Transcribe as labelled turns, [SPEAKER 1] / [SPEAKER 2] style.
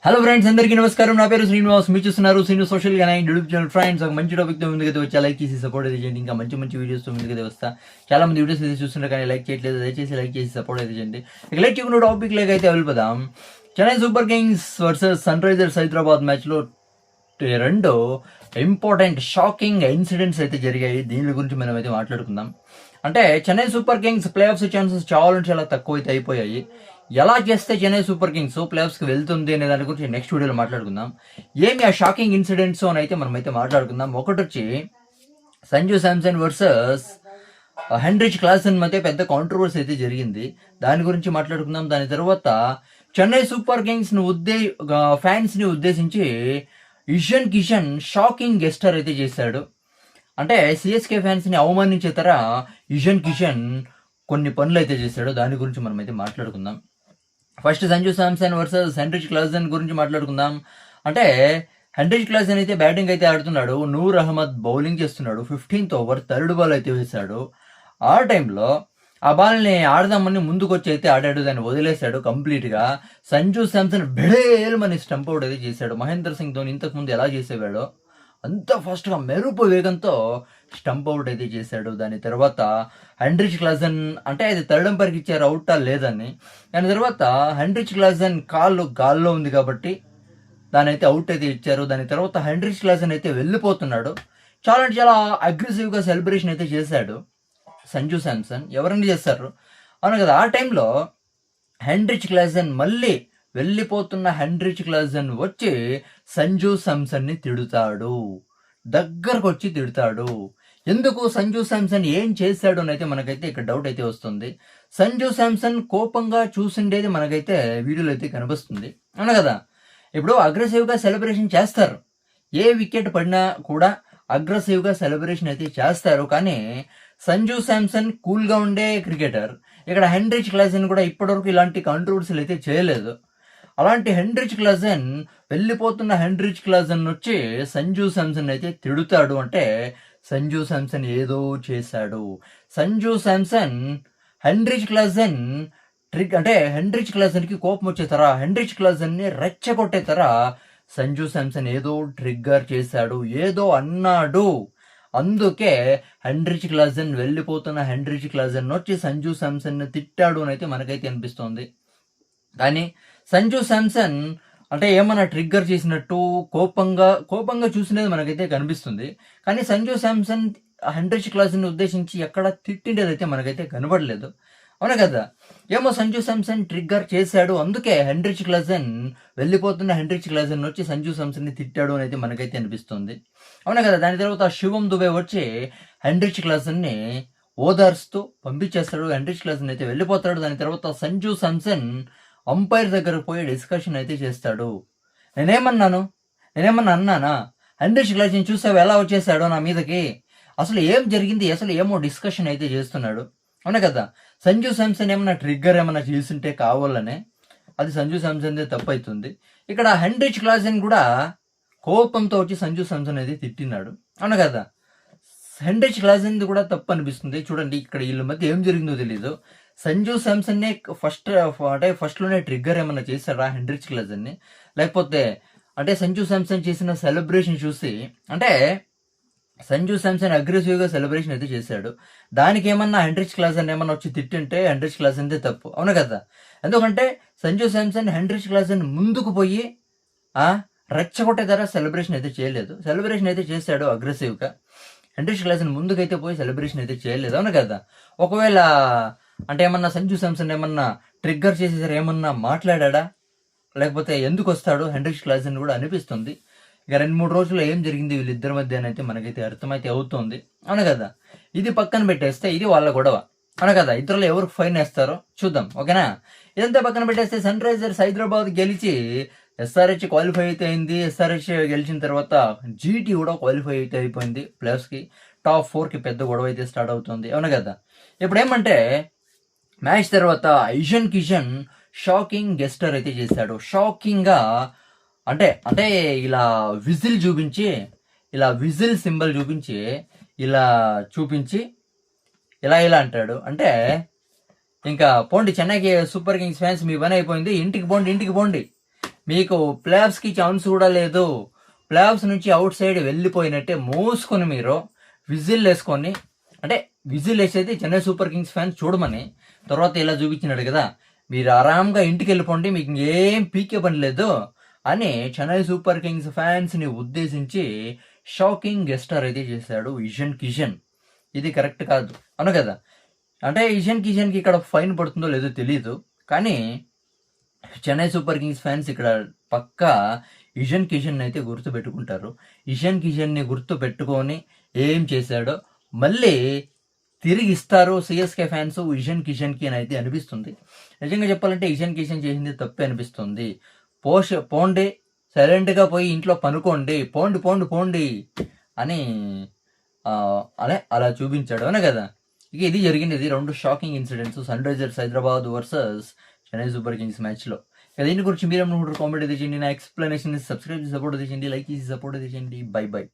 [SPEAKER 1] Hello friends, అందరికీ నమస్కారం. నా పేరు శ్రీనివాస్. మీరు చూస్తున్నారు శ్రీను సోషల్ గా యూట్యూబ్ ఛానల్. ఫ్రెండ్స్, ఒక మంచి టాపిక్ తో ముందుకైతే వచ్చా. లైక్ చేసి సపోర్ట్ అయితే చేయండి. ఇంకా మంచి మంచి వీడియోస్ తో ముందుకైతే వస్తా. చాలా మంది వీడియోస్ అయితే చూస్తున్నారు కానీ లైక్ చేయట్లేదు. దయచేసి లైక్ చేసి సపోర్ట్ అయితే చేయండి. ఇక లైక్ చేయకుండా టాపిక్ లైక్ అయితే వెళ్ళిపోదాం. Chennai Super Kings versus Sunrisers Hyderabad match లో రెండు ఇంపార్టెంట్ షాకింగ్ ఇన్సిడెంట్స్ అయితే జరిగాయి. దీని గురించి మనం అయితే మాట్లాడుకుందాం. అంటే Chennai Super Kings play offs chances చాలా తక్కువ అయితే అయిపోయాయి. ఎలా చేస్తే చెన్నై సూపర్ కింగ్స్ ప్లే ఆఫ్స్కి వెళ్తుంది అనే దాని గురించి నెక్స్ట్ వీడియోలో మాట్లాడుకుందాం. ఏమి ఆ షాకింగ్ ఇన్సిడెంట్స్ అని అయితే మనం అయితే మాట్లాడుకుందాం. ఒకటి వచ్చి Sanju Samson versus Heinrich Klaasen మధ్య పెద్ద కాంట్రవర్సీ అయితే జరిగింది. దాని గురించి మాట్లాడుకుందాం. దాని తర్వాత చెన్నై సూపర్ కింగ్స్ ఫ్యాన్స్ ని ఉద్దేశించి ఇషాన్ కిషన్ షాకింగ్ గెస్టర్ అయితే చేశాడు. అంటే సిఎస్కే ఫ్యాన్స్ ని అవమానించే తర ఇషాన్ కిషన్ కొన్ని పనులు అయితే చేశాడు. దాని గురించి మనం అయితే మాట్లాడుకుందాం. First Sanju Samson versus Heinrich Klaasen గురించి మాట్లాడుకుందాం. అంటే హెన్రిచ్ క్లాసన్ అయితే బ్యాటింగ్ అయితే ఆడుతున్నాడు. నూర్ అహ్మద్ బౌలింగ్ చేస్తున్నాడు. 15th ఓవర్ థర్డ్ బాల్ అయితే వేశాడు. ఆ టైంలో ఆ బాల్ని ఆడదామని ముందుకు వచ్చి అయితే ఆడాడు. దాన్ని వదిలేశాడు కంప్లీట్గా. సంజు శాంసన్ బెడేల్మని స్టంప్ అవుట్ అయితే చేశాడు. మహేంద్ర సింగ్ ధోని ఇంతకుముందు ఎలా చేసేవాడో అంత ఫాస్ట్గా మెరుపు వేగంతో స్టంప్ అవుట్ అయితే చేశాడు. దాని తర్వాత హెన్రిచ్ క్లాసన్ అంటే అది థర్డ్ అంపైర్కి ఇచ్చారు అవుటా లేదని. దాని తర్వాత హెన్రిచ్ క్లాసన్ కాళ్ళు గాల్లో ఉంది కాబట్టి దాని అయితే అవుట్ అయితే ఇచ్చారు. దాని తర్వాత హెన్రిచ్ క్లాసన్ అయితే వెళ్ళిపోతున్నాడు. చాలా అగ్రెసివ్గా సెలబ్రేషన్ అయితే చేశాడు సంజు శాంసన్. ఎవరైనా చేస్తారు అవును కదా. ఆ టైంలో హెన్రిచ్ క్లాసన్ మళ్ళీ వెళ్ళిపోతున్న హెన్రిచ్ క్లాసన్ వచ్చి సంజు శాంసన్ని తిడుతాడు. దగ్గరకు వచ్చి తిడతాడు. ఎందుకు సంజు శాంసన్ ఏం చేశాడు అని అయితే మనకైతే ఇక్కడ డౌట్ అయితే వస్తుంది. సంజు శాంసన్ కోపంగా చూసిండేది మనకైతే వీడియోలో అయితే కనిపిస్తుంది అవును కదా. ఇప్పుడు అగ్రెసివ్గా సెలబ్రేషన్ చేస్తారు. ఏ వికెట్ పడినా కూడా అగ్రెసివ్గా సెలబ్రేషన్ అయితే చేస్తారు. కానీ సంజు శాంసన్ కూల్గా ఉండే క్రికెటర్. ఇక్కడ హెన్రిచ్ క్లాసన్ కూడా ఇప్పటివరకు ఇలాంటి కాంట్రవర్సీలు అయితే చేయలేదు. అలాంటి హెన్రిచ్ క్లాసన్ వెళ్ళిపోతున్న హెన్రిచ్ క్లాసన్ వచ్చి సంజు శాంసన్ అయితే తిడుతాడు. అంటే సంజు శాంసన్ ఏదో చేశాడు. సంజు శాంసన్ హెన్రిచ్ క్లాసన్ అంటే హెన్రిచ్ క్లాసన్కి కోపం వచ్చే తర హెన్రిచ్ క్లాసన్ని రెచ్చగొట్టే తర సంజు శాంసన్ ఏదో ట్రిగ్గర్ చేశాడు, ఏదో అన్నాడు. అందుకే హెన్రిచ్ క్లాసన్ వెళ్ళిపోతున్న హెన్రిచ్ క్లాసన్ వచ్చి సంజు శాంసన్ తిట్టాడు అని అయితే మనకైతే అనిపిస్తోంది. కానీ సంజు శాంసన్ అంటే ఏమన్నా ట్రిగ్గర్ చేసినట్టు కోపంగా చూసినది మనకైతే కనిపిస్తుంది. కానీ సంజు శాంసన్ హెన్రిచ్ క్లాసన్ ఉద్దేశించి ఎక్కడ తిట్టిండేది అయితే మనకైతే కనబడలేదు అవునా కదా. ఏమో సంజు శాంసన్ ట్రిగ్గర్ చేశాడు. అందుకే హెన్రిచ్ క్లాసన్ వెళ్ళిపోతున్న హెన్రిచ్ క్లాసన్ వచ్చి సంజు శాంసన్ని తిట్టాడు అని అయితే మనకైతే అనిపిస్తుంది అవునా కదా. దాని తర్వాత శివం దుబే వచ్చి హెన్రిచ్ క్లాసన్ని ఓదార్స్తూ పంపించేస్తాడు. హెన్రిచ్ క్లాసన్ అయితే వెళ్ళిపోతాడు. దాని తర్వాత సంజు శాంసన్ అంపైర్ దగ్గరకు పోయి డిస్కషన్ అయితే చేస్తాడు. నేనేమన్నా అన్నానా? హెన్రిచ్ క్లాసన్ చూసావు ఎలా వచ్చేసాడో నా మీదకి, అసలు ఏం జరిగింది, అసలు ఏమో డిస్కషన్ అయితే చేస్తున్నాడు అవునా కదా. సంజు శాంసన్ ఏమన్నా ట్రిగ్గర్ ఏమన్నా చేస్తుంటే కావాలనే అది సంజు శాంసన్దే తప్పు అవుతుంది. ఇక్కడ హెన్రిచ్ క్లాసన్ కూడా కోపంతో వచ్చి సంజు శాంసన్ అయితే తిట్టినాడు అవునా కదా. హెన్రిచ్ క్లాసన్ది కూడా తప్పు అనిపిస్తుంది. చూడండి ఇక్కడ వీళ్ళ మధ్య ఏం జరిగిందో తెలీదు. సంజు శాంసన్నే ఫస్ట్లోనే ట్రిగ్గర్ ఏమన్నా చేశారా హెన్రిచ్ క్లాసన్ని, లేకపోతే అంటే సంజు శాంసన్ చేసిన సెలబ్రేషన్ చూసి అంటే సంజు శాంసన్ అగ్రెసివ్గా సెలబ్రేషన్ అయితే చేశాడు. దానికి ఏమన్నా హెన్రిచ్ క్లాసన్ ఏమన్నా వచ్చి తిట్టింటే హెన్రిచ్ క్లాసన్దే తప్పు అవును కదా. ఎందుకంటే సంజు శాంసన్ హెన్రిచ్ క్లాసన్ ముందుకు పోయి రెచ్చగొట్టే ధర సెలబ్రేషన్ అయితే చేయలేదు. సెలబ్రేషన్ అయితే చేశాడు అగ్రెసివ్గా. హెన్రిచ్ క్లాసన్ ముందుకైతే పోయి సెలబ్రేషన్ అయితే చేయలేదు అవును కదా. ఒకవేళ అంటే ఏమన్నా సంజు శాంసన్ ఏమన్నా ట్రిగ్గర్ చేసేసారు, ఏమన్నా మాట్లాడా, లేకపోతే ఎందుకు వస్తాడు హెన్రిచ్ క్లాసన్ కూడా అనిపిస్తుంది. ఇక 2-3 రోజుల్లో ఏం జరిగింది వీళ్ళిద్దరి మధ్య అయితే మనకైతే అర్థమైతే అవుతుంది అవును కదా. ఇది పక్కన పెట్టేస్తే ఇది వాళ్ళ గొడవ అవును కదా. ఇద్దరులో ఎవరికి ఫైన్ వేస్తారో చూద్దాం ఓకేనా. ఇదంతా పక్కన పెట్టేస్తే సన్ రైజర్స్ హైదరాబాద్ గెలిచి ఎస్ఆర్హెచ్ క్వాలిఫై అయితే అయింది. ఎస్ఆర్హెచ్ గెలిచిన తర్వాత జీటీ కూడా క్వాలిఫై అయితే అయిపోయింది. ప్లేయర్స్కి టాప్ 4కి పెద్ద గొడవ అయితే స్టార్ట్ అవుతుంది అవును కదా. ఇప్పుడు ఏమంటే మ్యాచ్ తర్వాత ఇషాన్ కిషన్ షాకింగ్ గెస్టర్ అయితే చేశాడు. షాకింగ్గా అంటే ఇలా విజిల్ చూపించి, ఇలా విజిల్ సింబల్ చూపించి, ఇలా చూపించి ఇలా అంటాడు. అంటే ఇంకా పోండి చెన్నైకి సూపర్ కింగ్స్ ఫ్యాన్స్, మీ పని అయిపోయింది, ఇంటికి పోండి మీకు ప్లేఆఫ్స్కి ఛాన్స్ కూడా లేదు. ప్లేఆఫ్స్ నుంచి అవుట్ సైడ్ వెళ్ళిపోయినట్టే మూసుకొని మీరు విజిల్ వేసుకొని, అంటే విజిల్ వేసేది చెన్నై సూపర్ కింగ్స్ ఫ్యాన్స్ చూడమని, తర్వాత ఇలా చూపించినాడు కదా, మీరు ఆరాంగా ఇంటికి వెళ్ళిపోండి, మీకు ఏం పీకే పని లేదు అని చెన్నై సూపర్ కింగ్స్ ఫ్యాన్స్ని ఉద్దేశించి షాకింగ్ గెస్టర్ అయితే చేశాడు ఇషాన్ కిషన్. ఇది కరెక్ట్ కాదు అవును కదా. అంటే ఇషాన్ కిషన్కి ఇక్కడ ఫైన్ పడుతుందో లేదో తెలియదు, కానీ చెన్నై సూపర్ కింగ్స్ ఫ్యాన్స్ ఇక్కడ పక్కా ఇషాన్ కిషన్ అయితే గుర్తు పెట్టుకుంటారు. ఇషాన్ కిషన్ని గుర్తు పెట్టుకొని ఏం చేశాడో మళ్ళీ తిరిగి ఇస్తారు సిఎస్కే ఫ్యాన్స్ ఇషాన్ కిషన్కి అని అయితే అనిపిస్తుంది. నిజంగా చెప్పాలంటే ఇషాన్ కిషన్ చేసింది తప్పే అనిపిస్తుంది. పోండి, సైలెంట్గా పోయి ఇంట్లో పనుకోండి, పోండి పోండి పోండి అని అలా చూపించాడు అవునా కదా. ఇక ఇది జరిగింది. ఇది 2 shocking incidents Sunrisers Hyderabad versus Chennai Super Kings మ్యాచ్లో. దీని గురించి మీరేమనుకుంటారు కామెంట్ అయితే చేయండి. నా ఎక్స్ప్లెనేషన్ సబ్స్క్రైబ్ చేసి సపోర్ట్ చేయండి, లైక్ చేసి సపోర్ట్ చేయండి. Bye by.